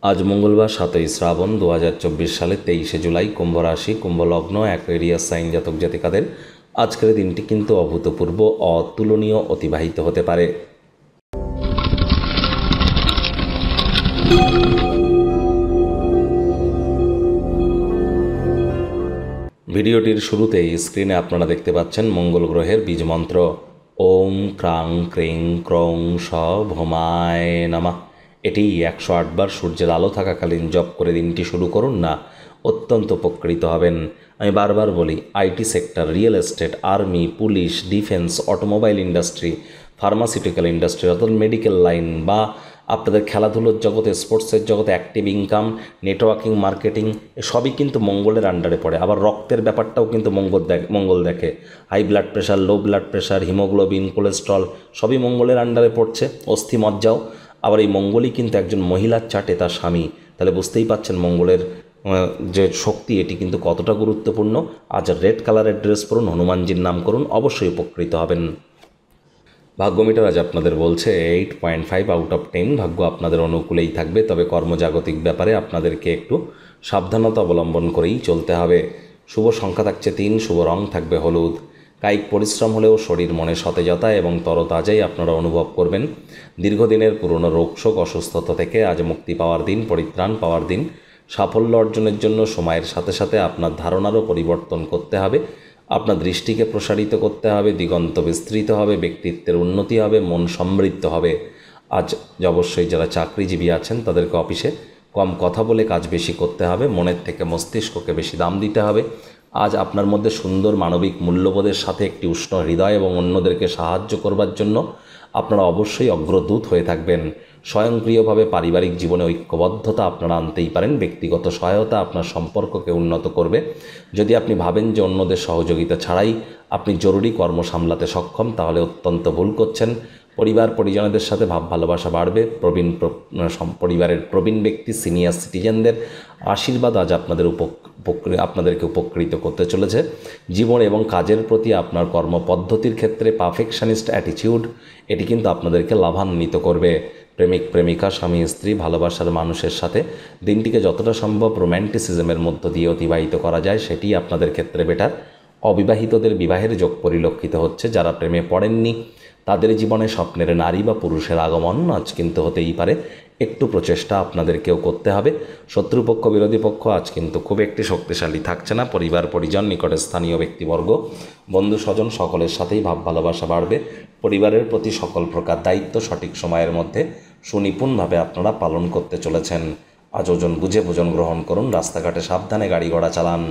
আজ মঙ্গলবার 7ই শ্রাবণ 2024 সালে 23শে জুলাই, কুম্ভ রাশি, কুম্ভ লগ্ন, অ্যাকুয়ারিয়াস সাইন জাতক জাতিকাদের আজকের দিনটি কিন্তু অভূতপূর্ব, অতুলনীয় অতিবাহিত হতে পারে। ভিডিওটির শুরুতেই স্ক্রিনে আপনারা দেখতে পাচ্ছেন মঙ্গল গ্রহের বীজ মন্ত্র ওম ক্রাং ক্রিং ক্রং শ ভৌমায় নমঃ। এটি 108 বার সূর্যের আলো থাকাকালীন জপ করে দিনটি শুরু করুন না, অত্যন্ত উপকৃত হবেন। আমি বারবার বলি, IT sector, real estate, army, police, defence, automobile industry, pharmaceutical industry অর্থাৎ মেডিকেল লাইন বা আপনাদের খেলাধুলোর জগতে, স্পোর্টসের জগতে, অ্যাক্টিভ ইনকাম, নেটওয়ার্কিং, মার্কেটিং, সবই কিন্তু মঙ্গলের আন্ডারে পড়ে। আবার রক্তের ব্যাপারটাও কিন্তু মঙ্গল দেখে। High blood pressure, low blood pressure, haemoglobin, cholesterol সবই মঙ্গলের আন্ডারে পড়ছে। অস্থি মজ্জাও। আবার এই মঙ্গলই কিন্তু একজন মহিলার চাটে তার স্বামী। তাহলে বুঝতেই পাচ্ছেন মঙ্গলের যে শক্তি, এটি কিন্তু কতটা গুরুত্বপূর্ণ। আজ রেড কালারের ড্রেস পরুন, হনুমানজির নাম করুন, অবশ্যই উপকৃত হবেন। ভাগ্যমিটার আজ আপনাদের বলছে 8.5 আউট অফ 10। ভাগ্য আপনাদের অনুকূলেই থাকবে, তবে কর্মজাগতিক ব্যাপারে আপনাদেরকে একটু সাবধানতা অবলম্বন করেই চলতে হবে। শুভ সংখ্যা থাকছে 3, শুভ রং থাকবে হলুদ। কায়িক পরিশ্রম হলেও শরীর মনে সতেজতা এবং তরতাজাই আপনারা অনুভব করবেন। দীর্ঘদিনের পুরনো রোগশোক, অসুস্থতা থেকে আজ মুক্তি পাওয়ার দিন, পরিত্রাণ পাওয়ার দিন। সাফল্য অর্জনের জন্য সময়ের সাথে সাথে আপনার ধারণারও পরিবর্তন করতে হবে। আপনার দৃষ্টিকে প্রসারিত করতে হবে, দিগন্ত বিস্তৃত হবে, ব্যক্তিত্বের উন্নতি হবে, মন সমৃদ্ধ হবে। আজ অবশ্যই যারা চাকরিজীবী আছেন তাদেরকে অফিসে কম কথা বলে কাজ বেশি করতে হবে, মনের থেকে মস্তিষ্ককে বেশি দাম দিতে হবে। আজ আপনার মধ্যে সুন্দর মানবিক মূল্যবোধের সাথে একটি উষ্ণ হৃদয় এবং অন্যদেরকে সাহায্য করবার জন্য আপনারা অবশ্যই অগ্রদূত হয়ে থাকবেন। স্বয়ংক্রিয়ভাবে পারিবারিক জীবনে ঐক্যবদ্ধতা আপনারা আনতেই পারেন। ব্যক্তিগত সহায়তা আপনার সম্পর্ককে উন্নত করবে। যদি আপনি ভাবেন যে অন্যদের সহযোগিতা ছাড়াই আপনি জরুরি কর্ম সামলাতে সক্ষম, তাহলে অত্যন্ত ভুল করছেন। পরিবার পরিজনদের সাথে ভাব ভালোবাসা বাড়বে। পরিবারের প্রবীণ ব্যক্তি, সিনিয়র সিটিজেনদের আশীর্বাদ আজ আপনাদেরকে উপকৃত করতে চলেছে। জীবন এবং কাজের প্রতি আপনার কর্মপদ্ধতির ক্ষেত্রে পারফেকশনিস্ট অ্যাটিটিউড, এটি কিন্তু আপনাদেরকে লাভান্বিত করবে। প্রেমিক প্রেমিকা, স্বামী স্ত্রী, ভালোবাসার মানুষের সাথে দিনটিকে যতটা সম্ভব রোম্যান্টিসিজমের মধ্য দিয়ে অতিবাহিত করা যায় সেটি আপনাদের ক্ষেত্রে বেটার। অবিবাহিতদের বিবাহের যোগ পরিলক্ষিত হচ্ছে। যারা প্রেমে পড়েননি তাদের জীবনে স্বপ্নের নারী বা পুরুষের আগমন আজ কিন্তু হতেই পারে। একটু প্রচেষ্টা আপনাদেরকেও করতে হবে। শত্রুপক্ষ, বিরোধী পক্ষ আজ কিন্তু খুব একটি শক্তিশালী থাকছে না। পরিবার পরিজন, নিকটের স্থানীয় ব্যক্তিবর্গ, বন্ধু স্বজন সকলের সাথেই ভাব ভালোবাসা বাড়বে। পরিবারের প্রতি সকল প্রকার দায়িত্ব সঠিক সময়ের মধ্যে সুনিপুণভাবে আপনারা পালন করতে চলেছেন। আজ ওজন বুঝে ভোজন গ্রহণ করুন, রাস্তাঘাটে সাবধানে গাড়ি ঘোড়া চালান।